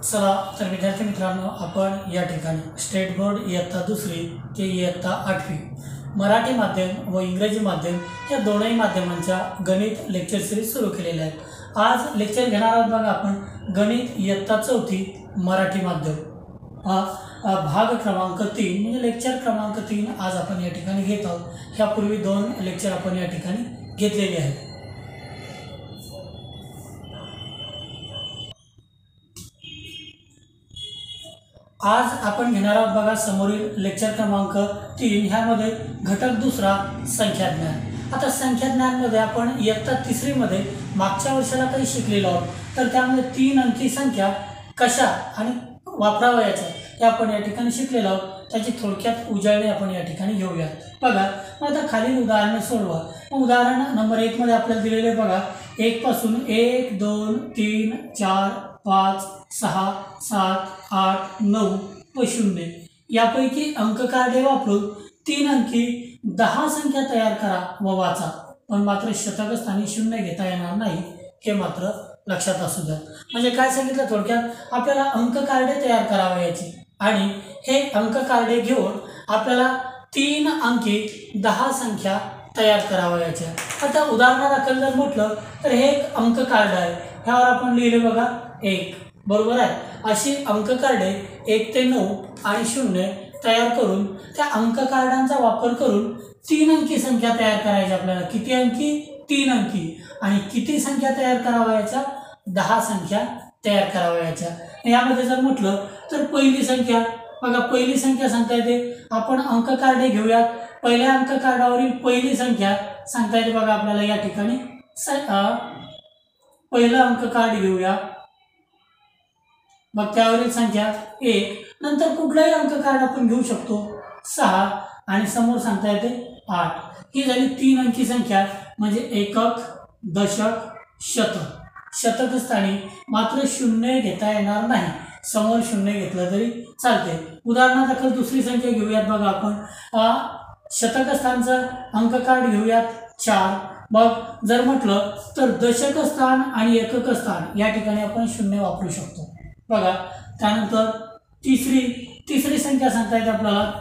चला तर विद्यार्थी मित्रांनो, आपण या ठिकाणी स्टेट बोर्ड इयत्ता दुसरी ते इयत्ता 8वी मराठी माध्यम व इंग्रजी माध्यम या दोनही माध्यमांच्या गणित लेक्चर सिरीज सुरू केलेल्या आहेत। आज लेक्चर घेणार आहोत बघा आपण गणित इयत्ता चौथी मराठी माध्यम भाग क्रमांक 3 म्हणजे लेक्चर क्रमांक 3 आज आपण या ठिकाणी घेत आहोत। ह्यापूर्वी 2 लेक्चर आपण या ठिकाणी घेतलेले आहेत। आज आपण घेणार आहोत बघा समोरील लेक्चर क्रमांक 3 ह्यामध्ये घटक दुसरा संख्या ज्ञान। आता संख्या ज्ञान मध्ये आपण इयत्ता तिसरी मध्ये मागच्या वर्षाला काही शिकलेलो आहोत, तर त्यामध्ये 3 अंकी संख्या कशा आणि वापरावयाच्या हे आपण या ठिकाणी शिकलेलो आहोत। त्याची थोडक्यात उजळणी आपण या ठिकाणी घेऊया। बघा मग आता खालील उदाहरणे सोडवा। उदाहरण नंबर 1 मध्ये आपल्याला दिलेले बघा 1 पासून 1 2 3 4 5 6 7 8 9 व 0 यापैकी अंक कार्डे वापरून 3 अंकी 10 संख्या तयार करा व वाचा, पण मात्र शतक स्थानी 0 घेता येणार नाही हे मात्र लक्षात असू द्या। म्हणजे काय सांगितलं थोडक्यात आपल्याला अंक कार्डे तयार करावयाची आणि हे अंक कार्डे घेऊन आपल्याला 3 अंकी 10 संख्या तयार करावयाच्या। आता उदाहरणादाखल जर म्हटलं तर हे एक अंक कार्ड आहे, ह्यावर आपण लिहिले बघा 1 बरोबर आहे। अशी अंक कार्डे 1 ते 9 आणि 0 तयार करून त्या अंक कार्डांचा वापर करून 3 अंकी संख्या तयार करायची आपल्याला। किती अंकी? 3 अंकी। आणि किती संख्या तयार करावयाच्या? 10 संख्या तयार करावयाच्या। यामध्ये जर म्हटलं तर पहिली संख्या बघा, पहिली संख्या सांगता येते, आपण अंक कार्डे घेऊयात। पहिल्या अंक कार्डावरील पहिली संख्या सांगता येते बघा आपल्याला या ठिकाणी पहिलं अंक कार्ड घेऊया, मग त्यावरील संख्या 1, नंतर कुठलाही अंक कार्ड आपण घेऊ शकतो 6 आणि समोर सांगता येते 8। ही झाली 3 अंकी संख्या म्हणजे एकक, दशक, शतक। शतक स्थानी मात्र 0 घेता येणार नाही, समोर 0 घेतलं तरी चालते। उदाहरणादाखल दुसरी संख्या घेऊयात बघा आपण, शतक स्थानचं अंक कार्ड घेऊयात 4। मग जर म्हटलं तर दशक स्थान आणि एकक स्थान या ठिकाणी आपण 0 वापरू शकतो बघा। त्यानंतर तिसरी संख्या सांगता येते आपल्याला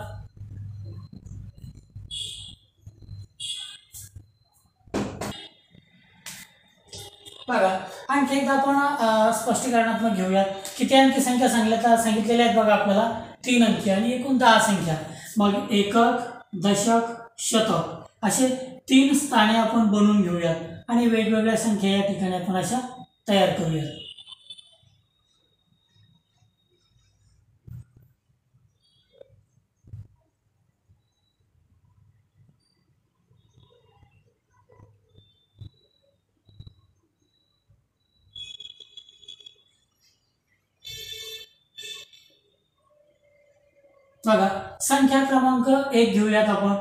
बघा। आणखी एकदा आपण स्पष्टीकरणात्मक घेऊयात। किती अंकी संख्या सांगितलेल्या आहेत बघा आपल्याला 3 अंकी आणि एकूण 10 संख्या। मग एकक, दशक, शतक असे 3 स्थाने आपण बनवून घेऊयात आणि वेगवेगळ्या संख्या या ठिकाणी आपण अशा तयार करूयात। बघा संख्या क्रमांक 1 घेऊयात आपण।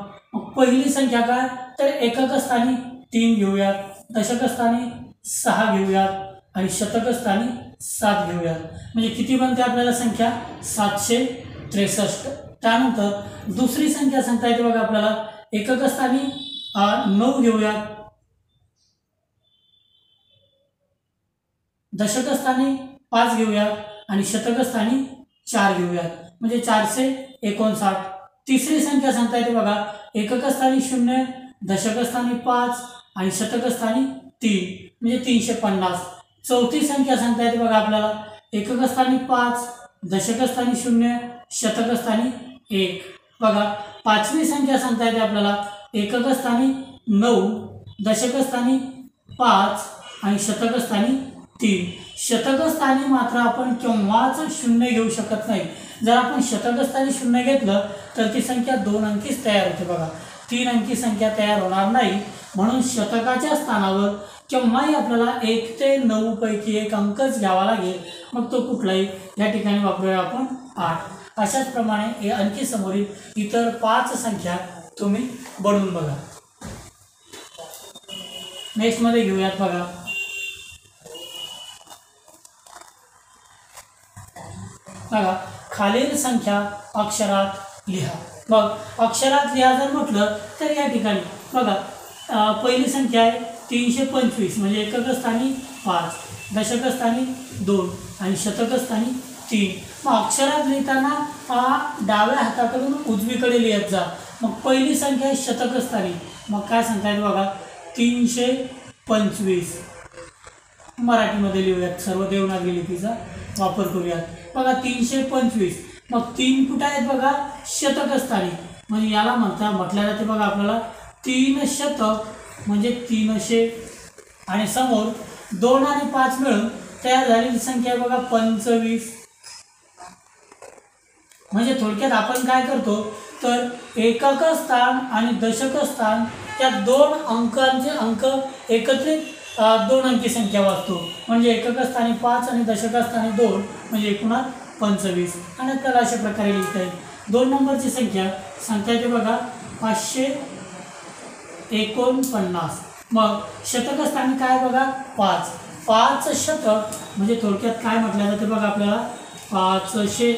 पहिली संख्या काय तर एकक स्थानी 3 घेऊयात, दशक स्थानी 6 घेऊयात आणि शतक स्थानी 7 घेऊयात। म्हणजे किती बनते आपल्याला संख्या? 763। त्यानंतर दुसरी संख्या सांगता येते बघा आपल्याला, एकक स्थानी 9 घेऊयात, दशक स्थानी 5 घेऊयात आणि शतक स्थानी 4 घेऊयात। म्हणजे 459। तिसरी संख्या सांगता येते बघा, एकक स्थानी 0, दशक स्थानी 5 आणि शतक स्थानी 3 म्हणजे 350। चौथी संख्या सांगता येते बघा आपल्याला, एकक स्थानी 5, दशक स्थानी 0, शतक स्थानी 1 बघा। पाचवी संख्या सांगता येते आपल्याला, एकक स्थानी 9, दशक स्थानी 5 आणि शतक स्थानी 3। शतक स्थानी मात्र आपण केव्हाच 0 घेऊ शकत नाही। जर आपण शतक स्थानी 0 घेतलं तर ती संख्या 2 अंकीच तयार होते बघा, 3 अंकी संख्या तयार होणार नाही। म्हणून शतकाच्या स्थानावर केव्हाही आपल्याला 1 ते 9 पैकी एक अंकच घ्यावा लागेल, मग तो कुठलाही या ठिकाणी वापरूया आपण 8। अशाच प्रमाणे हे अंकी समोरील इतर 5 संख्या तुम्ही बनवून बघा। नेक्स्ट मध्ये घेऊयात बघा, खालील संख्या अक्षरात लिहा। मग अक्षरात लिहा जर म्हटलं तर या ठिकाणी बघा पहिली संख्या आहे 325 म्हणजे एकक स्थानी 5, दशकस्थानी 2 आणि शतकस्थानी 3. मग अक्षरात लिहिताना डाव्या हाताकडून उजवीकडे लिहत जा. मग पहिली संख्या आहे शतकस्थानी. मग काय सांगता येईल बघा, 325. मराठीमध्ये लिहूयात, सर्व देवनागरी लिपीचा वापर करूयात. बघा 325. मग 3 कुठे आहेत बघा, शतकस्थानी. म्हणजे याला म्हटलं जाते बघा आपल्याला 3 शतक म्हणजे 300. आणि समोर 2 आणि 5 मिळून तयार झालेली संख्या आहे बघा 25. म्हणजे थोडक्यात आपण काय करतो तर एकक स्थान आणि दशक स्थान या 2 अंकांचे अंक एकत्रित 2 अंकी संख्या वाचतो. म्हणजे एकक स्थानी 5 आणि दशक स्थानी 2 म्हणजे एकूणात 25. आणि आपल्याला अशा प्रकारे लिहिता येईल. 2 नंबरची संख्या सांगता येते बघा 549. मग शतकस्थानी काय बघा 5. 5 शतक म्हणजे थोडक्यात काय म्हटलं जाते बघा आपल्याला 500.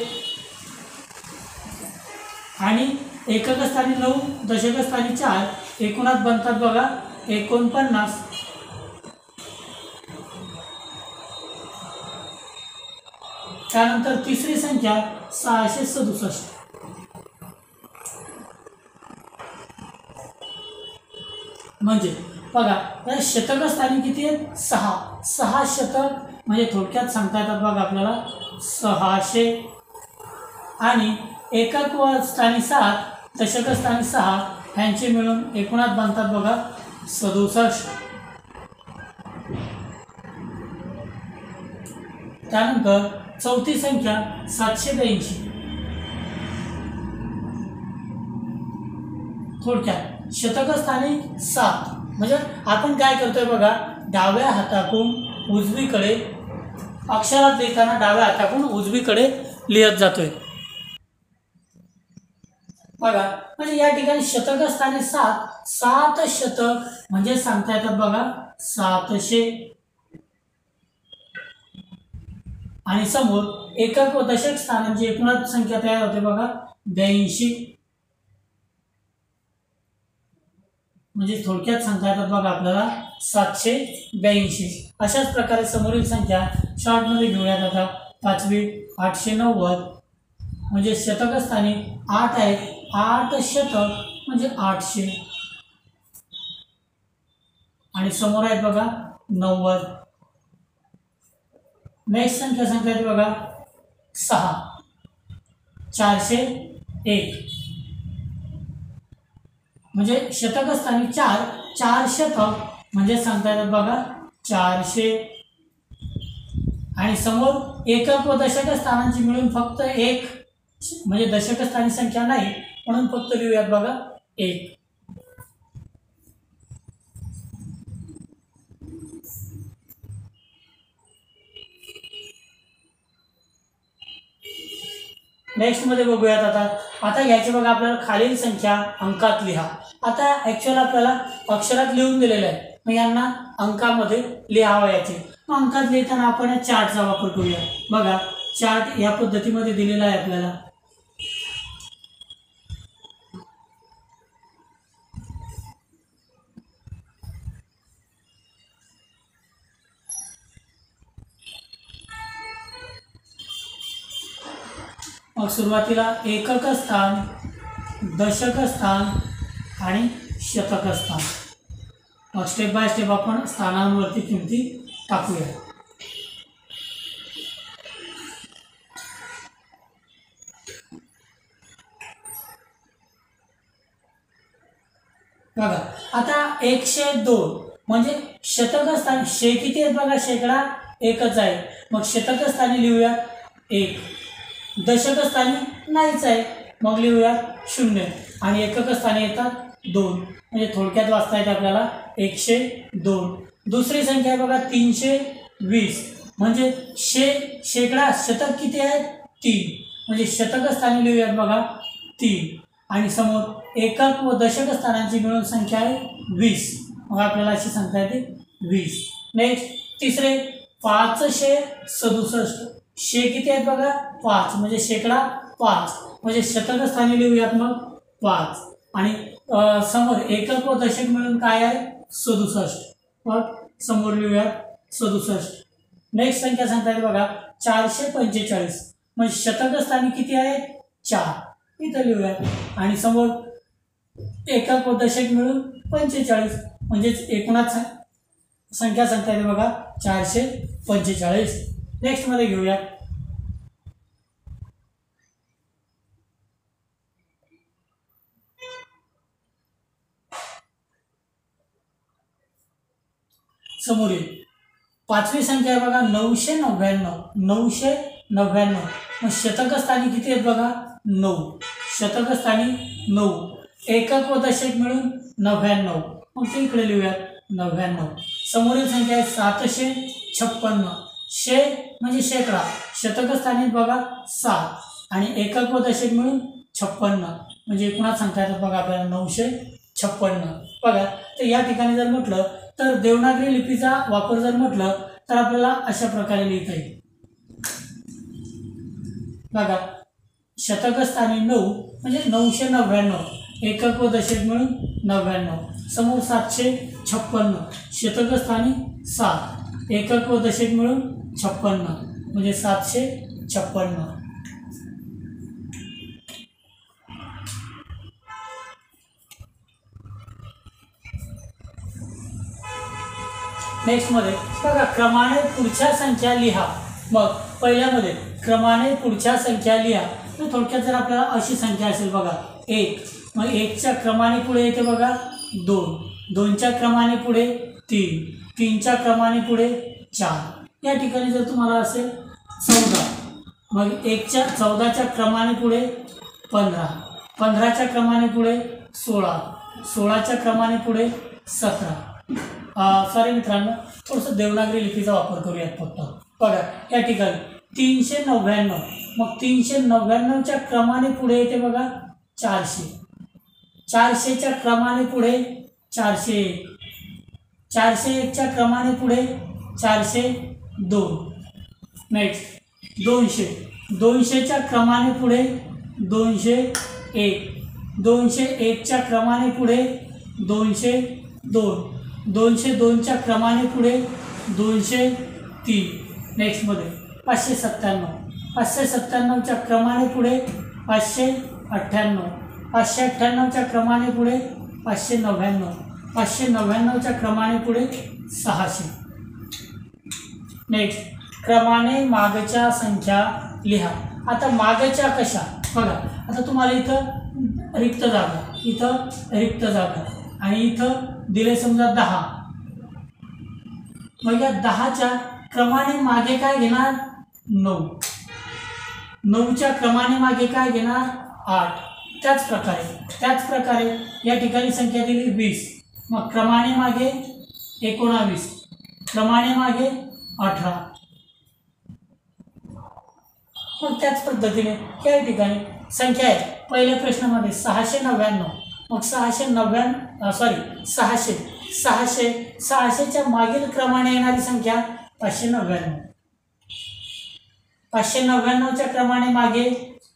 आणि एकक स्थानी 9, दशक स्थानी 4 एकूणात बनतात बघा 49. त्यानंतर तिसरी संख्या 667. म्हणजे बघा या शतकस्थानी किती आहेत 6 शतक म्हणजे थोडक्यात सांगता येतात बघा आपल्याला 600. आणि एकक स्थानी 7, दशक स्थानी 6 यांचे मिळून एकूणात बनतात बघा 67. त्यानंतर चौथी संख्या 782. थोडक्यात शतकस्थानी 7 म्हणजे आपण काय करतोय बघा, डाव्या हाताकडून उजवीकडे अक्षरात लिहिताना डाव्या हाताकडून उजवीकडे लिहत जातोय बघा. म्हणजे या ठिकाणी शतकस्थानी 7 शतक म्हणजे सांगता येतात बघा 700. आणि समोर एकक व दशक स्थानांची एकूणात संख्या तयार होते बघा 82. म्हणजे थोडक्यात सांगता येतात बघा आपल्याला 782. अशाच प्रकारे समोरील संख्या शॉर्टमध्ये घेऊयात. आता 5वी 890 म्हणजे शतकस्थानी 8 आहेत. 8 शतक म्हणजे 800. आणि समोर आहेत बघा 90. नेक्स्ट संख्या सांगता येते बघा 6 401 म्हणजे शतकस्थानी 4 शतक म्हणजे सांगता येतात बघा 400. आणि समोर एकक व दशक स्थानांची मिळून फक्त 1 म्हणजे दशकस्थानी संख्या नाही म्हणून फक्त लिहूयात बघा 1. नेक्स्ट मध्ये बघूयात. आता घ्यायचे बघा आपल्याला खालील संख्या अंकात लिहा. आता ऍक्च्युअल आपल्याला अक्षरात लिहून दिलेलं आहे, मग यांना अंकामध्ये लिहावं याचे. मग अंकात लिहिताना आपण या चार्टचा वापर करूया. बघा चार्ट या पद्धतीमध्ये दिलेला आहे आपल्याला. मग सुरुवातीला एकक स्थान, दशक स्थान आणि शतक स्थान. मग स्टेप बाय स्टेप आपण स्थानांवरती किमती टाकूया. बघा आता 102 म्हणजे शतक स्थानी शे किती आहेत बघा, शेकडा एकच आहे. मग शतक स्थानी लिहूया 1, दशक स्थानी नाहीच आहे मग लिहूया 0. आणि एकक स्थानी येतात 2 म्हणजे थोडक्यात वाचता येते आपल्याला 102. दुसरी संख्या आहे बघा 320 म्हणजे शेकडा शतक किती आहे 3 म्हणजे शतक स्थानी लिहूयात बघा 3. आणि समोर एकक व दशक स्थानांची मिळून संख्या आहे 20 मग आपल्याला अशी संख्या येते 20. नेक्स्ट तिसरे 567 शे किती आहेत बघा 5 म्हणजे शेकडा 5 म्हणजे शतक स्थानी लिहूयात मग 5. आणि समोर एकक व दशक मिळून काय आहे 67 मग समोर लिहूयात 67. नेक्स्ट संख्या सांगता येते बघा 445. म्हणजे शतक स्थानी किती आहे 4 इथं लिहूया आणि समोर एकक व दशक मिळून 45 म्हणजेच एकूणच संख्या सांगता येते बघा 445. नेक्स्ट मध्ये घेऊया समोरील पाचवी संख्या आहे बघा 999. 999 मग शतक स्थानी किती आहेत बघा 9. शतक स्थानी 9 एकक व दशक मिळून 99 मग ते इकडे लिहूया 99. समोरील संख्या आहे 756. शे म्हणजे शेकडा शतक स्थानी बघा 7 आणि एकक व दशक मिळून 56 म्हणजे एकूणच सांगता येतात बघा आपल्याला 956. बघा तर या ठिकाणी जर म्हटलं तर देवनागरी लिपीचा वापर जर म्हटलं तर आपल्याला अशा प्रकारे लिहिता येईल बघा शतक स्थानी 9 म्हणजे 999 एकक व दशक मिळून 99 समोर 756 शतक स्थानी 7 एकक व दशक मिळून 56 म्हणजे 756. नेक्स्ट मध्ये बघा क्रमाने पुढच्या संख्या लिहा. मग पहिल्यामध्ये क्रमाने पुढच्या संख्या लिहा तर थोडक्यात जर आपल्याला अशी संख्या असेल बघा 1 मग 1च्या क्रमाने पुढे येते बघा 2 2च्या क्रमाने पुढे 3 3च्या क्रमाने पुढे 4 या ठिकाणी जर तुम्हाला असेल 14 मग 14च्या क्रमाने पुढे 15 15च्या क्रमाने पुढे 16 16च्या क्रमाने पुढे 17 सॉरी मित्रांनो थोडंसं देवनागरी लिपीचा वापर करूयात फक्त बघा या ठिकाणी 399 मग 399च्या क्रमाने पुढे येते बघा 400 400च्या क्रमाने पुढे 401 401च्या क्रमाने पुढे 402 नेक्स्ट 200 200च्या क्रमाने पुढे 201 201च्या क्रमाने पुढे 202 202च्या क्रमाने पुढे 203 नेक्स्ट मध्ये 597 597च्या क्रमाने पुढे 598 598च्या क्रमाने पुढे 599 599च्या क्रमाने पुढे 600. नेक्स्ट क्रमाने मागच्या संख्या लिहा. आता मागच्या कशा बघा आता तुम्हाला इथं रिक्त जागा आणि इथं दिले समजा 10 मग या 10च्या क्रमाने मागे काय घेणार 9 9च्या क्रमाने मागे काय घेणार 8 त्याच प्रकारे या ठिकाणी संख्या दिली 20 मग क्रमाने मागे 19 क्रमाने मागे 18 मग त्याच पद्धतीने या ठिकाणी संख्या आहे पहिल्या प्रश्नामध्ये 699 मग 600च्या मागील क्रमाने येणारी संख्या 599 599च्या क्रमाने मागे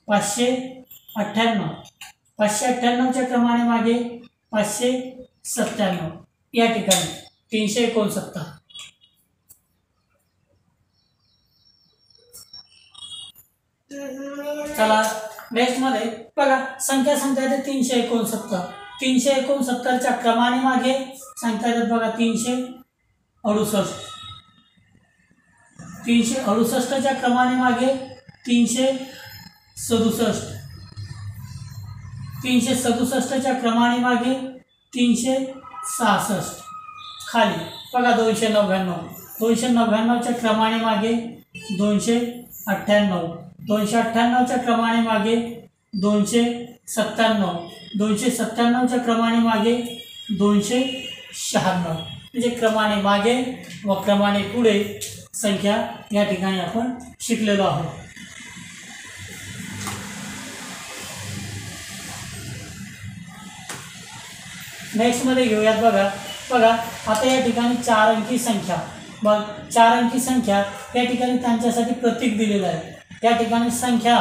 598 598च्या क्रमाने मागे 597 या ठिकाणी 369. चला नेक्स्ट मध्ये बघा संख्या सांगता येते 369 369च्या क्रमाने मागे सांगता येतात बघा 368 368च्या क्रमाने मागे 367 367च्या क्रमाने मागे 366 खाली बघा 299च्या क्रमाने मागे 298 298च्या क्रमाने मागे 297 297च्या क्रमाने मागे 296 म्हणजे क्रमाने मागे व क्रमाने पुढे संख्या या ठिकाणी आपण शिकलेलो आहोत. नेक्स्ट मध्ये घेऊयात बघा आता या ठिकाणी 4 अंकी संख्या मग 4 अंकी संख्या या ठिकाणी त्यांच्यासाठी प्रतीक दिलेलं आहे. या ठिकाणी संख्या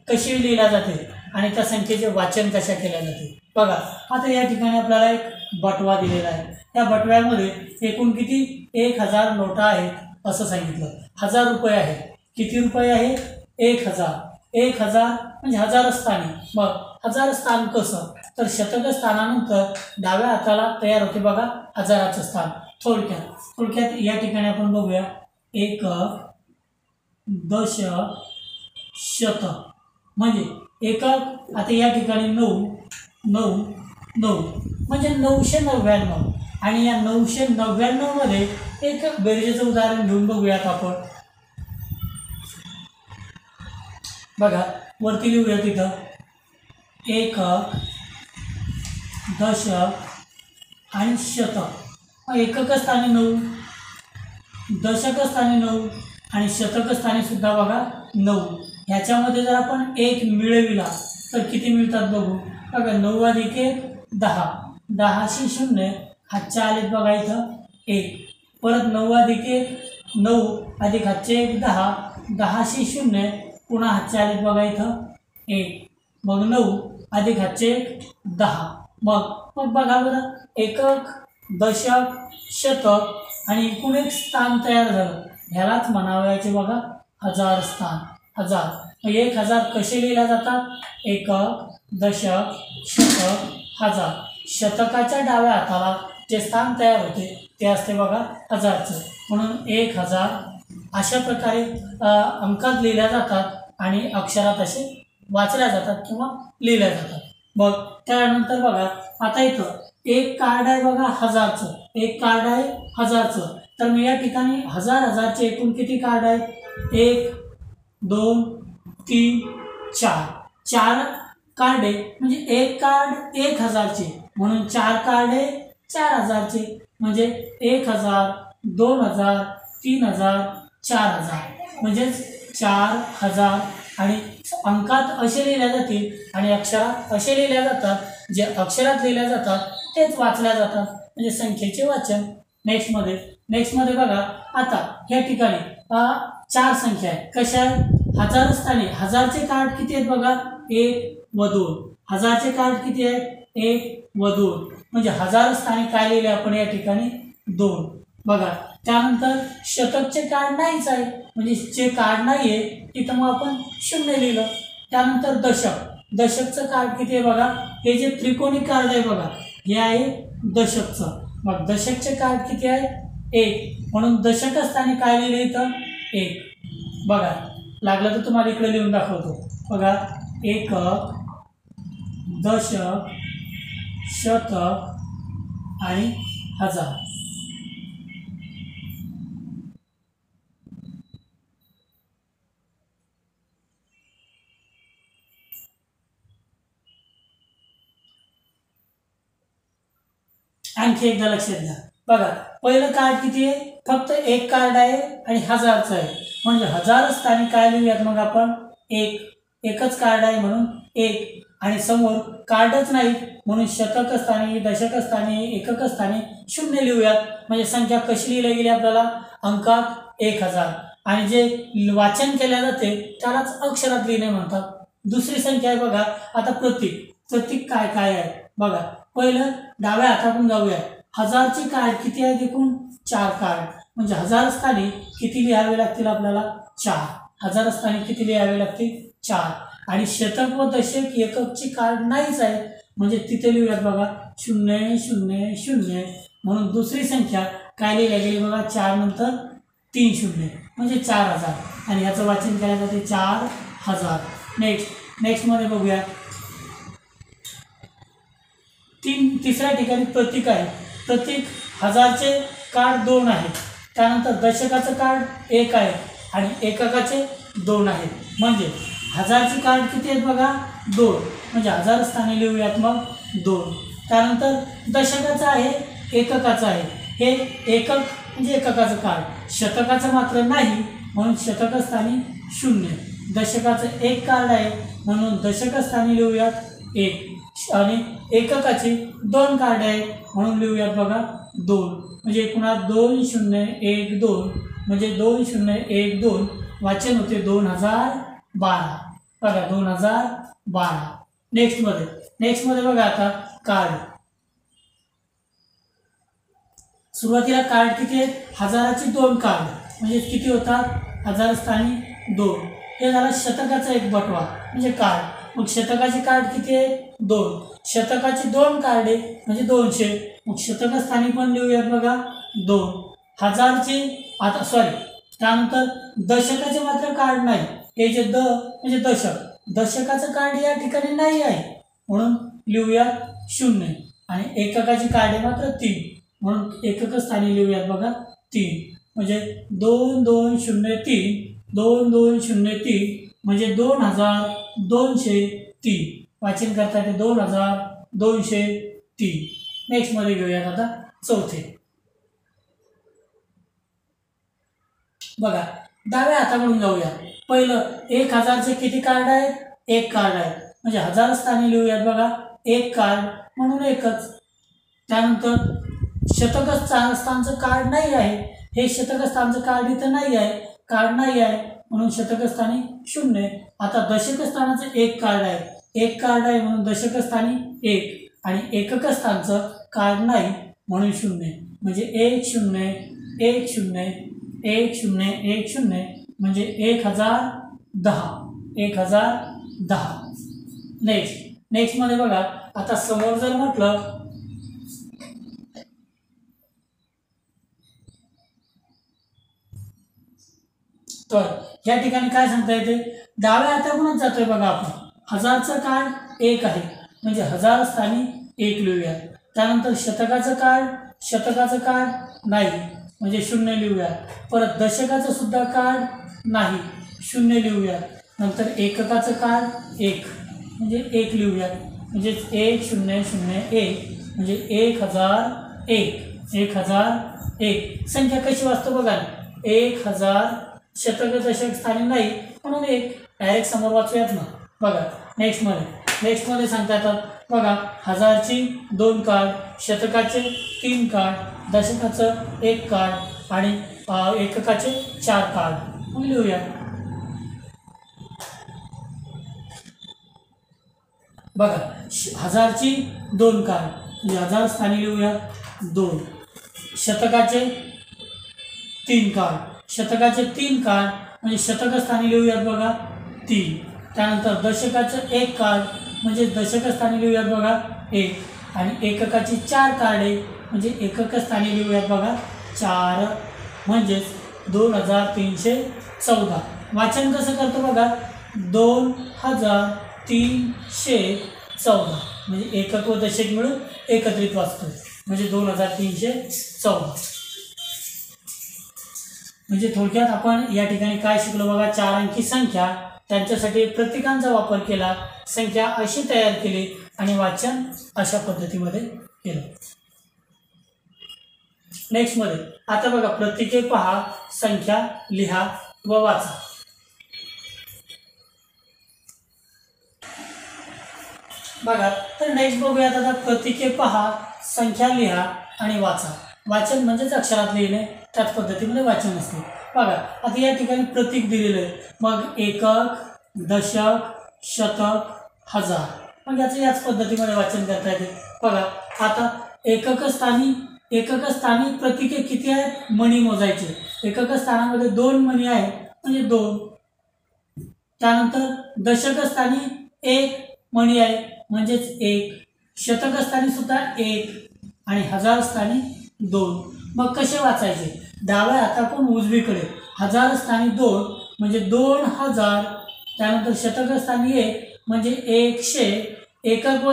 कशी लिहिल्या जाते आणि त्या संख्येचे वाचन कशा केल्या जाते बघा. आता या ठिकाणी आपल्याला एक बटवा दिलेला आहे. त्या बटव्यामध्ये एकूण किती 1000 नोटा आहेत असं सांगितलं. 1000 रुपये आहे. किती रुपये आहे? 1000. 1000 म्हणजे हजार स्थानी. मग हजार स्थान कसं? तर शतक स्थानानंतर डाव्या हाताला तयार होते बघा हजाराचं स्थान. थोडक्यात या ठिकाणी आपण बघूया. एकक, दशक, शतक म्हणजे एकक. आता या ठिकाणी 9 म्हणजे 999. आणि या 999 मध्ये एक बेरजेचं उदाहरण घेऊन बघूयात आपण. बघा वरती लिहूया तिथं एकक, दशक आणि शतक. एकक स्थानी 9, दशक स्थानी 9 आणि शतक स्थानी सुद्धा बघा 9. ह्याच्यामध्ये जर आपण 1 मिळविला तर किती मिळतात बघू. बघा 9 अधिक 1 10. 10शी 0 हातचे आलेत बघा इथं 1. परत 9 अधिक 1 9 अधिक हातचे 1 10. 10शी 0 पुन्हा हातचे आलेत बघा इथं 1. मग 9 अधिक हातचे 1 10. मग बघा बरं एकक, दशक, शतक आणि एकूण एक स्थान तयार झालं. ह्यालाच म्हणावयाचे बघा हजार स्थान. 1000. मग 1000 कसे लिहिल्या जातात? एकक, दशक, शतक, हजार. शतकाच्या डाव्या हाताला जे स्थान तयार होते ते असते बघा हजारचं. म्हणून 1000 अशा प्रकारे अंकात लिहिल्या जातात आणि अक्षरात असे वाचल्या जातात किंवा लिहिल्या जातात. मग त्यानंतर बघा आता इथं एक कार्ड आहे बघा हजारचं. एक कार्ड आहे हजारचं. तर मी या ठिकाणी हजारचे एकूण किती कार्ड आहेत? 1 2 3 4. 4 कार्डे म्हणजे एक कार्ड 1000चे म्हणून 4 कार्डे 4000चे म्हणजे 1000 2000 3000 4000 म्हणजेच 4000. आणि अंकात असे लिहिल्या जातील आणि अक्षरात असे लिहिल्या जातात. जे अक्षरात लिहिल्या जातात तेच वाचल्या जातात म्हणजे संख्येचे वाचन. नेक्स्टमध्ये बघा आता या ठिकाणी 4 संख्या आहेत. कशा आहेत? हजार स्थानी. हजारचे कार्ड किती आहेत बघा 1 व 2. हजारचे कार्ड किती आहेत? 1 व 2 म्हणजे हजार स्थानी काय लिहिले आपण या ठिकाणी 2. बघा त्यानंतर शतकचे कार्ड नाहीच आहे म्हणजे जे कार्ड नाही आहे तिथं मग आपण 0 लिहिलं. त्यानंतर दशकचं कार्ड किती आहे बघा. हे जे त्रिकोणी कार्ड आहे बघा हे आहे दशकचं. मग दशकचे कार्ड किती आहे? 1 म्हणून दशक स्थानी काय लिहिले इथं 1. बघा लागलं तर तुम्हाला इकडे लिहून दाखवतो. बघा एकक, दशक, शतक आणि हजार. आणखी एकदा लक्षात घ्या. बघा पहिलं कार्ड किती आहे? फक्त एक कार्ड आहे आणि हजारचं आहे म्हणजे हजार स्थानी काय लिहूयात मग आपण 1. एकच कार्ड आहे म्हणून 1 आणि समोर कार्डच नाही म्हणून शतक स्थानी, दशक स्थानी, एकक स्थानी 0 लिहूयात. म्हणजे संख्या कशी लिहिली गेली आपल्याला अंकात 1000 आणि जे वाचन केले जाते त्यालाच अक्षरात लिहिणे म्हणतात. दुसरी संख्या आहे बघा आता प्रतीक काय आहे बघा. पहिलं डाव्या हातातून जाऊया. हजारचे कार्ड किती आहेत? एकूण 4 कार्ड म्हणजे हजार स्थानी किती लिहावे लागतील आपल्याला 4. हजार स्थानी किती लिहावे लागतील 4. आणि शतक व दशक एककची कार्ड नाहीच आहे म्हणजे तिथे लिहूयात बघा 0 0 0 म्हणून दुसरी संख्या काय लिहिल्या गेली बघा 4 नंतर 3 0 म्हणजे 4000 आणि याचं वाचन केलं जाते 4000. नेक्स्टमध्ये बघूया. तिसऱ्या ठिकाणी प्रतीक आहे. प्रतीक हजारचे कार्ड 2 आहेत. त्यानंतर दशकाचं कार्ड 1 आहे आणि एककाचे 2 आहेत म्हणजे हजारचे कार्ड किती आहेत बघा 2 म्हणजे हजार स्थानी लिहूयात मग 2. त्यानंतर दशकाचं आहे एककाचं आहे. हे एकक म्हणजे एककाचं कार्ड. शतकाचं मात्र नाही म्हणून शतक स्थानी 0. दशकाचं 1 कार्ड आहे म्हणून दशक स्थानी लिहूयात 1 आणि एककाचे 2 कार्ड आहे म्हणून लिहूयात बघा 2 म्हणजे पुन्हा 2 0 1 2 म्हणजे 2 0 1 2 वाचन होते 2012. बघा 2012. नेक्स्टमध्ये बघा आता कार्ड. सुरुवातीला कार्ड किती आहेत? हजाराचे 2 कार्ड म्हणजे किती होतात हजार स्थानी 2. हे झाला शतकाचा एक बटवा म्हणजे कार्ड. मग शतकाचे कार्ड किती आहे 2. शतकाचे 2 कार्डे म्हणजे 200. मग शतक स्थानी पण लिहूयात बघा 2. हजारचे आता सॉरी त्यानंतर दशकाचे मात्र कार्ड नाही. हे जे म्हणजे दशकाचं कार्ड या ठिकाणी नाही आहे म्हणून लिहूयात 0. आणि एककाची कार्ड आहे मात्र 3 म्हणून एकक स्थानी लिहूयात बघा 3. म्हणजे 2203 2203 म्हणजे 2203 वाचन करता येते 2203. नेक्स्ट मध्ये घेऊयात आता चौथे. बघा डाव्या हाताकडून जाऊया. पहिलं 1000चे किती कार्ड आहेत 1 कार्ड आहे म्हणजे हजार स्थानी लिहूयात बघा 1 कार्ड म्हणून एकच. त्यानंतर शतक स्थानचं कार्ड नाही आहे. हे शतक स्थानचं कार्ड इथं नाही आहे. कार्ड नाही आहे म्हणून शतक स्थानी 0. आता दशक स्थानाचं 1 कार्ड आहे. 1 कार्ड आहे म्हणून दशक स्थानी 1 आणि एकक स्थानचं कार्ड नाही म्हणून 0. म्हणजे 10 10 10 म्हणजे 1010. नेक्स्ट मध्ये बघा आता समोर जर म्हटलं तर या ठिकाणी काय सांगता येते डाव्या हाताकडूनच जातोय बघा आपण. हजारचं कार्ड 1 आहे म्हणजे हजार स्थानी 1 लिहूया. त्यानंतर शतकाचं कार्ड नाही म्हणजे 0 लिहूया. परत दशकाचं सुद्धा कार्ड नाही 0 लिहूया. नंतर एककाचं कार्ड 1 म्हणजे 1 लिहूया. म्हणजे 1001 म्हणजे 1001. संख्या कशी वाचतो बघा 1000 शतक दशक स्थानी नाही म्हणून 1 डायरेक्ट समोर वाचूयात ना. बघा नेक्स्ट मध्ये सांगता येतात बघा हजारची 2 कार्ड, शतकाचे 3 कार्ड, दशकाचं 1 कार्ड आणि एककाचे 4 कार्ड मग लिहूया. बघा हजारची 2 कार्ड म्हणजे हजार स्थानी लिहूया 2. शतकाचे 3 कार्ड म्हणजे शतक स्थानी लिहूयात बघा 3. त्यानंतर दशकाचं 1 कार्ड म्हणजे दशक स्थानी लिहूयात बघा 1 आणि एककाची 4 कार्डे म्हणजे एकक स्थानी लिहूयात बघा 4 म्हणजेच 2314. वाचन कसं करतो बघा 2314 म्हणजे एकक व दशक मिळून एकत्रित वाचतो म्हणजे 2314. म्हणजे थोडक्यात आपण या ठिकाणी काय शिकलो बघा 4 अंकी संख्या त्यांच्यासाठी प्रतीकांचा वापर केला, संख्या अशी तयार केली आणि वाचन अशा पद्धतीमध्ये केलं. नेक्स्ट मध्ये आता बघा प्रतीके पहा, संख्या लिहा व वाचा. बघा तर नेक्स्ट बघूयात आता प्रतीके पहा, संख्या लिहा आणि वाचा. वाचन म्हणजेच अक्षरात लिहिणे त्याच पद्धतीमध्ये वाचन असते. बघा आता या ठिकाणी प्रतीक दिलेलं आहे मग एकक, दशक, शतक, हजार मग याच पद्धतीमध्ये वाचन करता येते. बघा आता एकक स्थानी प्रतीके किती आहेत मणी मोजायचे. एकक स्थानामध्ये 2 मणी आहेत म्हणजे 2. त्यानंतर दशक स्थानी 1 मणी आहे म्हणजेच 1. शतक स्थानी सुद्धा 1 आणि हजार स्थानी 2. मग कसे वाचायचे डाव्या हाताकडून उजवीकडे हजार स्थानी 2 म्हणजे 2000. त्यानंतर शतक स्थानी 1 म्हणजे 100. एकक व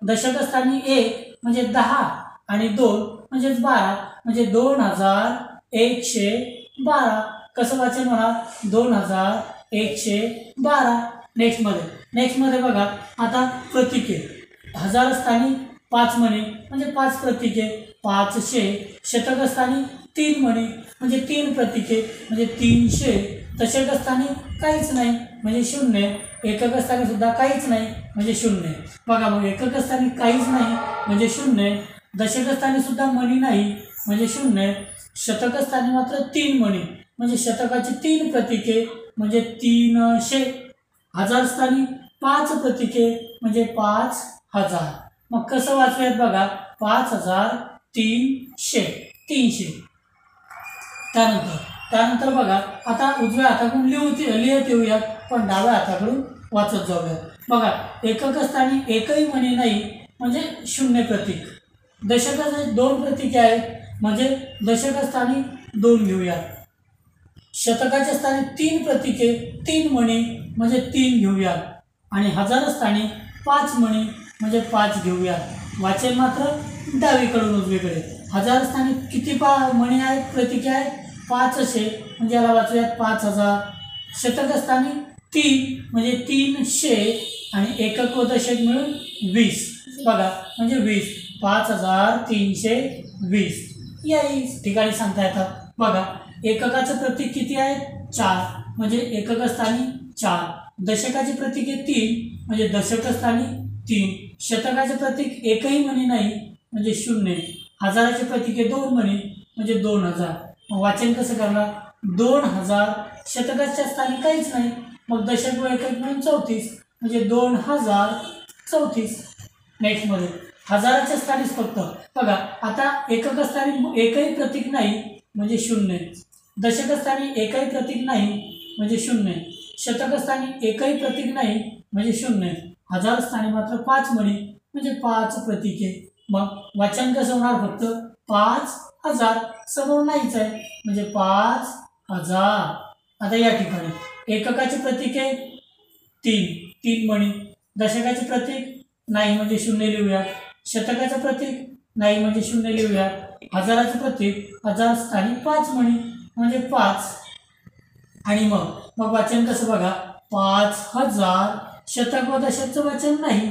दशक स्थानी 1 म्हणजे 10 आणि 2 म्हणजेच 12 म्हणजे 2112. कसं वाचन होणार 2112. नेक्स्ट मध्ये बघा आता प्रतीके हजार स्थानी 5 मणी म्हणजे 5 प्रतीके 500. शतक स्थानी 3 मणी म्हणजे 3 प्रतीके म्हणजे 300. दशक स्थानी काहीच नाही म्हणजे 0. एकक स्थानी सुद्धा काहीच नाही म्हणजे 0. बघा मग एकक स्थानी काहीच नाही म्हणजे 0. दशक स्थानी सुद्धा मणी नाही म्हणजे 0. शतक स्थानी मात्र 3 मणी म्हणजे शतकाची 3 प्रतीके म्हणजे 300. हजार स्थानी 5 प्रतीके म्हणजे 5000. मग कसं वाचूयात बघा 5300. त्यानंतर त्यानंतर बघा आता उजव्या हाताकडून लिहित येऊयात, पण डाव्या हाताकडून वाचत जाऊयात. बघा एकक स्थानी एकही मणी नाही म्हणजे शून्य प्रतीक. दशकाचे 2 प्रतीके आहेत म्हणजे दशक स्थानी 2 घेऊया. शतकाच्या स्थानी 3 प्रतीके 3 मणी म्हणजे 3 घेऊया. आणि हजार स्थानी 5 मणी म्हणजे 5 घेऊया. वाचन मात्र डावीकडून उजवीकडे. हजार स्थानी किती मणी आहेत, प्रतीके आहेत? 5 असे म्हणजे याला वाचूयात 5000. शतक स्थानी 3 म्हणजे 300 आणि एकक व दशक मिळून 20. बघा म्हणजे 20, 5320 या ठिकाणी सांगता येतात. बघा एककाचं प्रतीक किती आहे? 4 म्हणजे एकक स्थानी 4. दशकाचे प्रतीक आहे 3 म्हणजे दशक स्थानी 3. शतकाचे प्रतीक एकही मणी नाही म्हणजे 0. हजाराचे प्रतीक आहे 2 मणी म्हणजे 2000. मग वाचन कसं करणार? 2000 शतकाच्या स्थानी काहीच नाही, मग दशक व एकक मिळून 34 म्हणजे 2034. नेक्स्ट मध्ये हजाराच्या स्थानीच फक्त बघा आता एकक स्थानी एकही प्रतीक नाही म्हणजे 0. दशक स्थानी एकही प्रतीक नाही म्हणजे 0. शतक स्थानी एकही प्रतीक नाही म्हणजे 0. हजार स्थानी मात्र 5 मणी म्हणजे 5 प्रतीके. मग वाचन कसं होणार? फक्त 5000 समोर नाहीच आहे म्हणजे 5000. आता या ठिकाणी एककाचे प्रतीक आहे 3 मणी. दशकाचे प्रतीक नाही म्हणजे 0 लिहूया. शतकाचं प्रतीक नाही म्हणजे 0 लिहूया. हजाराचं प्रतीक हजार स्थानी 5 मणी म्हणजे 5. आणि मग वाचन कसं बघा? 5000 शतक व दशकचं वाचन नाही,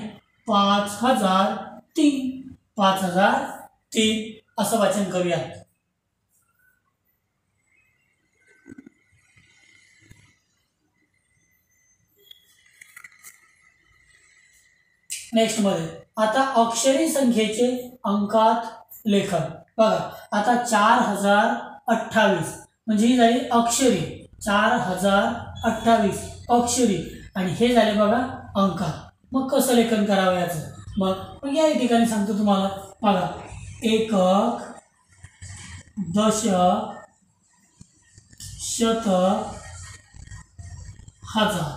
5003 5003 असं वाचन करूया. नेक्स्ट मध्ये आता अक्षरी संख्येचे अंकात लेखन. बघा आता 4028 म्हणजे ही झाली अक्षरी. 4028 अक्षरी आणि हे झाले बघा अंकात. मग कसं लेखन करावं याचं? मग या ठिकाणी सांगतो तुम्हाला. बघा एकक, दशक, शतक, हजार.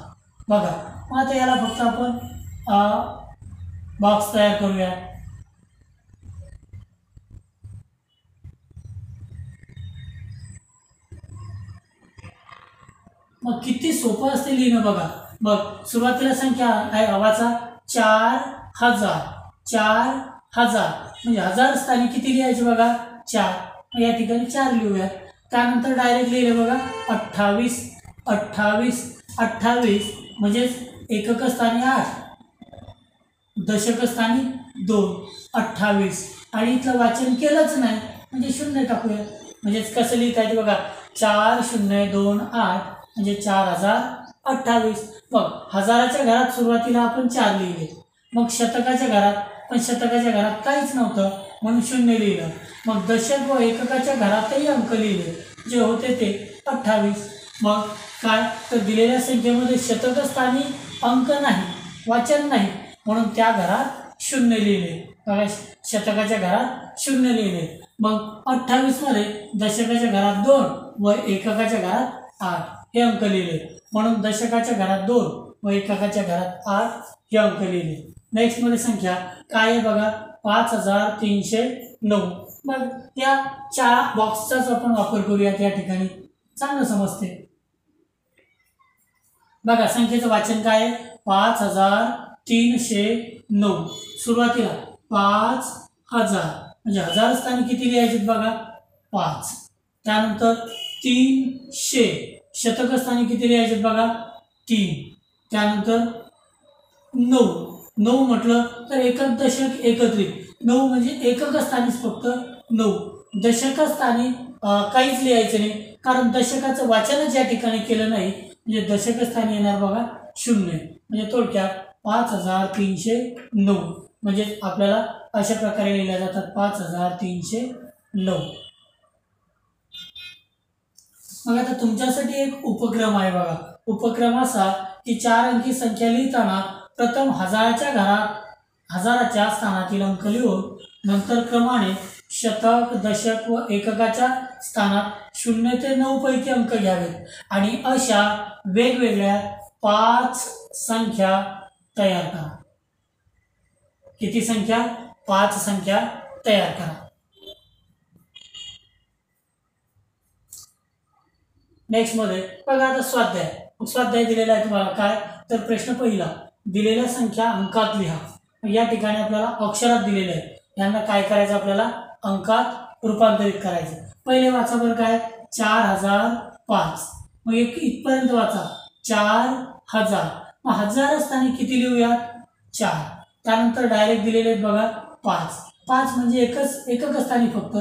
बघा मग आता याला फक्त आपण बॉक्स तयार करूया. मग किती सोपं असते लिहिणं बघा. मग सुरुवातीला संख्या आहे आवाचा 4000. 4000 म्हणजे हजार स्थानी किती लिहायचे बघा? 4. या ठिकाणी 4 लिहूया. त्यानंतर डायरेक्ट लिहिले बघा 28. 28 28 म्हणजेच एकक स्थानी 8, दशक स्थानी 2. 28 आणि इथलं वाचन केलंच नाही म्हणजे 0 टाकूया. म्हणजेच कसं लिहिता येते बघा 4028 म्हणजे 4028. मग हजाराच्या घरात सुरुवातीला आपण 4 लिहिले. मग शतकाच्या घरात, पण शतकाच्या घरात काहीच नव्हतं म्हणून 0 लिहिलं. मग दशक व एककाच्या घरातही अंक लिहिले जे होते ते 28. मग काय तर दिलेल्या संख्येमध्ये शतक स्थानी अंक नाही, वाचन नाही म्हणून त्या घरात 0 लिहिले. बघा शतकाच्या घरात 0 लिहिले. मग 28 मध्ये दशकाच्या घरात 2 व एककाच्या घरात 8 हे अंक लिहिले म्हणून दशकाच्या घरात 2 व एककाच्या घरात 8 हे अंक लिहिले. नेक्स्ट मध्ये संख्या काय आहे बघा 5309. मग या 4 बॉक्सचाच आपण वापर करूया. त्या ठिकाणी चांगलं समजते. बघा संख्येचं वाचन काय आहे? 5309. सुरुवातीला 5000 म्हणजे हजार स्थानी किती लिहायचे बघा? 5. त्यानंतर 300 शतक स्थानी किती लिहायचे बघा? 3. त्यानंतर 9 म्हटलं तर एकक दशक एकत्रित 9 म्हणजे एकक स्थानीच फक्त 9. दशक स्थानी काहीच लिहायचं नाही कारण दशकाचं वाचनच या ठिकाणी केलं नाही म्हणजे दशक स्थानी येणार बघा 0. म्हणजे थोडक्यात 5309 म्हणजे आपल्याला अशा प्रकारे लिहिल्या जातात 5309. मग आता तुमच्यासाठी एक उपक्रम आहे बघा. उपक्रम असा की 4 अंकी संख्या लिहिताना प्रथम हजाराच्या स्थानातील अंक लिहून नंतर क्रमाने शतक, दशक व एककाच्या स्थानात 0 ते 9 पैकी अंक घ्यावेत आणि अशा वेगवेगळ्या 5 संख्या तयार करा. किती संख्या? 5 संख्या तयार करा. नेक्स्ट मध्ये बघा आता स्वाध्याय दिलेला आहे तुम्हाला. काय तर प्रश्न पहिला, दिलेल्या संख्या अंकात लिहा. या ठिकाणी आपल्याला अक्षरात दिलेले आहे, यांना काय करायचं आपल्याला अंकात रूपांतरित करायचं. पहिले वाचा बरं काय 4005. मग एक इथपर्यंत वाचा 4000. मग हजार असताना किती लिहूयात? 4. त्यानंतर डायरेक्ट दिलेले आहेत बघा 5. 5 म्हणजे एकक असताना फक्त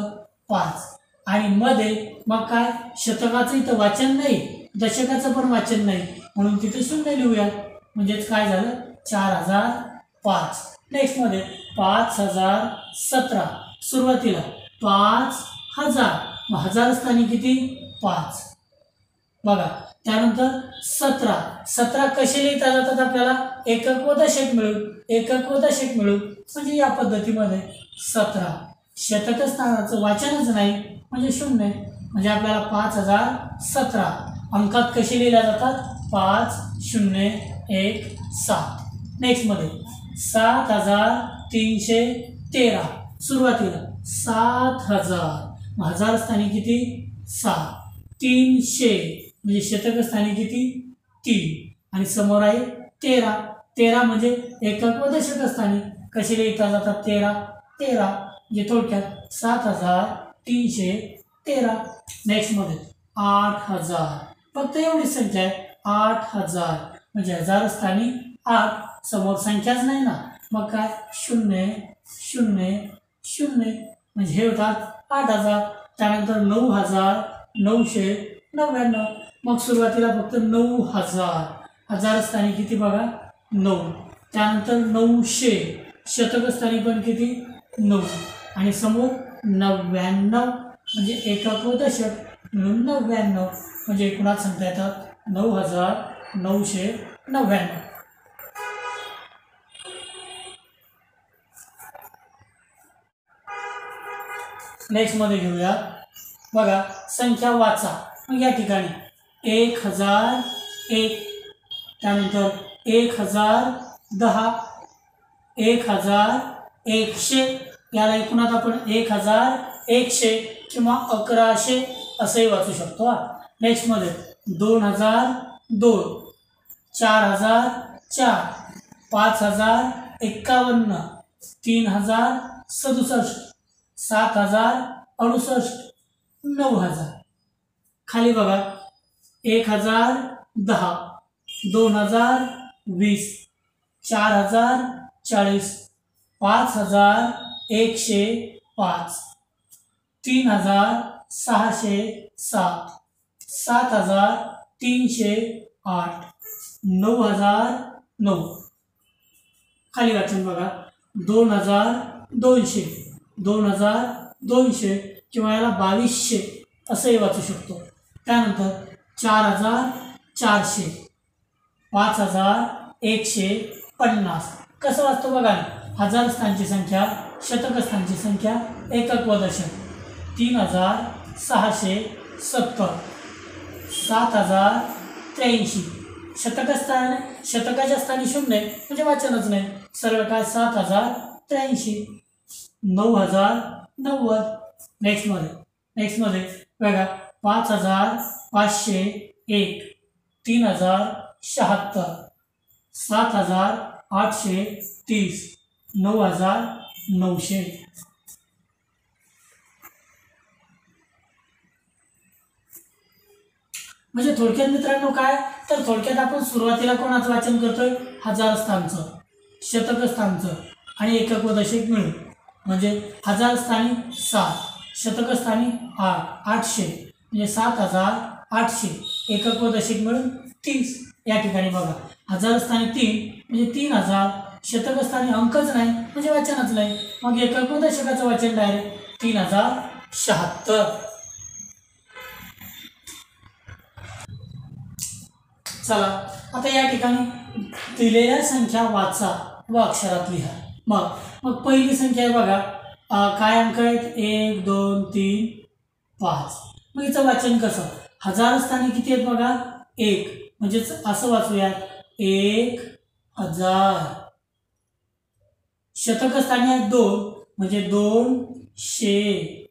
5. आणि मध्ये मग काय शतकाचं इथं वाचन नाही, दशकाचं पण वाचन नाही, म्हणून तिथे 0 लिहूया. म्हणजेच काय झालं 4005. नेक्स्ट मध्ये 5017. सुरुवातीला 5000. मग हजार असताना किती? 5. बघा. त्यानंतर 17 कसे लिहिता जातात आपल्याला? एकक व दशक मिळून म्हणजे या पद्धतीमध्ये 17. शतक स्थानाचं वाचनच नाही म्हणजे 0. म्हणजे आपल्याला 5017 अंकात कसे लिहिल्या जातात? 5017. नेक्स्ट मध्ये 7313. सुरुवातीला 7000. हजार स्थानी किती? 7. 300 म्हणजे शतक स्थानी किती? 3. आणि समोर आहे 13 म्हणजे एकक व दशक स्थानी कसे लिहिता जातात? 13 म्हणजे थोडक्यात 7313. नेक्स्ट मध्ये 8000. फक्त एवढी संख्या आहे 8000. म्हणजे हजार स्थानी 8. समोर संख्याच नाही ना, मग काय 0 0 0 म्हणजे हे होतात 8000. त्यानंतर 9999. मग सुरुवातीला फक्त 9000. हजार स्थानी किती बघा? 9. त्यानंतर 900. शतक स्थानी पण किती? 9. आणि समोर 99 म्हणजे एकक व दशक म्हणून 99. म्हणजे एकूणात सांगता येतात 9999. नेक्स्ट मध्ये घेऊया बघा संख्या वाचा. मग या ठिकाणी 1001. त्यानंतर 1010. 1100. याला एकूणात आपण 1100 किंवा 1100 असंही वाचू शकतो. नेक्स्ट मध्ये 2002. 4004. 5051. 3067. 7068. 9000. खाली बघा 1010. 2020. 4040. 5105. 3607. 7308. 9009. खाली वाचन बघा 2200. 2200 किंवा याला 2200 असंही वाचू शकतो. त्यानंतर 4400. 5150. कसं वाचतो बघा. हजार स्थानची संख्या, शतक स्थानची संख्या, एकक व दशक. 3670. 7083. शतकाच्या स्थानी 0 म्हणजे वाचनच नाही, सरळ काय 7083. 9090. नेक्स्ट मध्ये बघा 5501. 3076. 7830. 9900. म्हणजे थोडक्यात मित्रांनो काय तर थोडक्यात आपण सुरुवातीला कोणाचं वाचन करतोय? हजार स्थानचं, शतक स्थानचं आणि एकक व दशक मिळून. म्हणजे हजार स्थानी 7, शतक स्थानी 800 म्हणजे 7800. एकक व दशक मिळून 30. या ठिकाणी बघा हजार स्थानी 3 म्हणजे 3000. शतक स्थानी अंकच नाही म्हणजे वाचनच नाही, मग एकक व दशकाचं वाचन डायरेक्ट 3076. चला आता या ठिकाणी दिलेल्या संख्या वाचा व अक्षरात लिहा. मग पहिली संख्या आहे बघा काय अंक आहेत 1 2 3 5. मग याचं वाचन कसं? हजार स्थानी किती आहेत बघा 1, म्हणजेच असं वाचूयात 1000. शतक स्थानी आहेत 2, म्हणजे 200.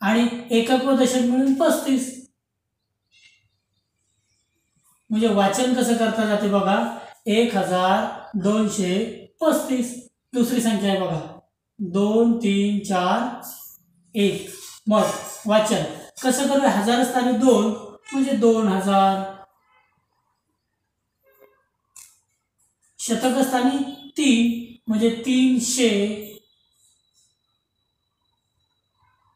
आणि एकक व दशक मिळून 35. म्हणजे वाचन कसं करता जाते बघा 1235. दुसरी संख्या आहे बघा 2 3 4 1. मग वाचन कसं करूया? हजार स्थानी 2 म्हणजे 2000. शतक स्थानी 3 म्हणजे 300.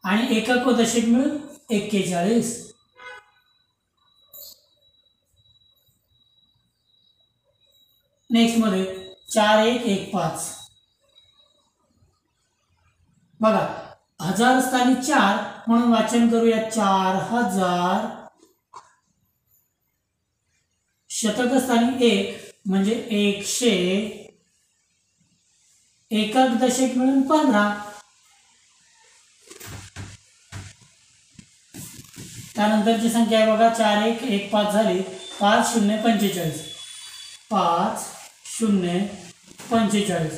आणि एकक व दशक मिळून 41. नेक्स्ट मध्ये 4115. बघा हजार स्थानी 4 म्हणून वाचन करूया 4000. शतक स्थानी 1 म्हणजे 100. एकक दशक मिळून 15. त्यानंतरची संख्या आहे बघा 4115 झाली 5045. 5045.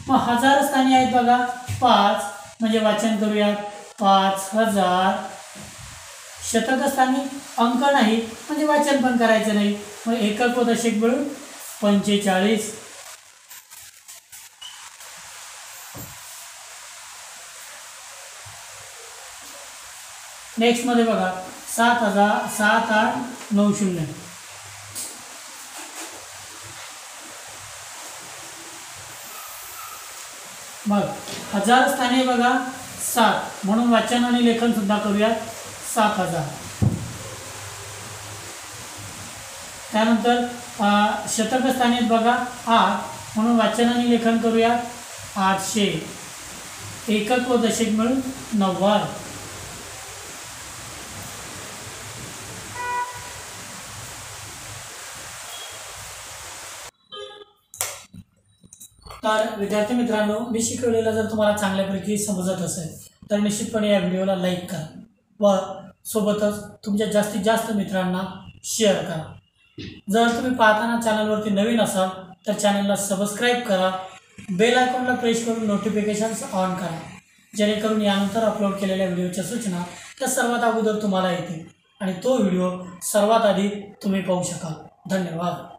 मग हजार स्थानी आहेत बघा 5 म्हणजे वाचन करूया 5000. शतक स्थानी अंक नाही म्हणजे वाचन पण करायचं नाही. मग एकक व दशक मिळून 45. नेक्स्ट मध्ये बघा 7890. मग हजार स्थानी बघा 7 म्हणून वाचन आणि लेखन सुद्धा करूयात 7000. त्यानंतर शतक स्थानी बघा 8 म्हणून वाचन आणि लेखन करूयात 800. एकक व दशक मिळून 90. तर विद्यार्थी मित्रांनो, मी शिकवलेलं जर तुम्हाला चांगल्यापैकी समजत असेल तर निश्चितपणे या व्हिडिओला लाईक करा व सोबतच तुमच्या जास्तीत जास्त मित्रांना शेअर करा. जर तुम्ही पाहताना चॅनलवरती नवीन असाल तर चॅनलला सबस्क्राईब करा. बेल आयकॉनला प्रेस करून नोटिफिकेशन्स ऑन करा, जेणेकरून यानंतर अपलोड केलेल्या व्हिडिओच्या सूचना त्या सर्वात अगोदर तुम्हाला येतील आणि तो व्हिडिओ सर्वात आधी तुम्ही पाहू शकाल. धन्यवाद.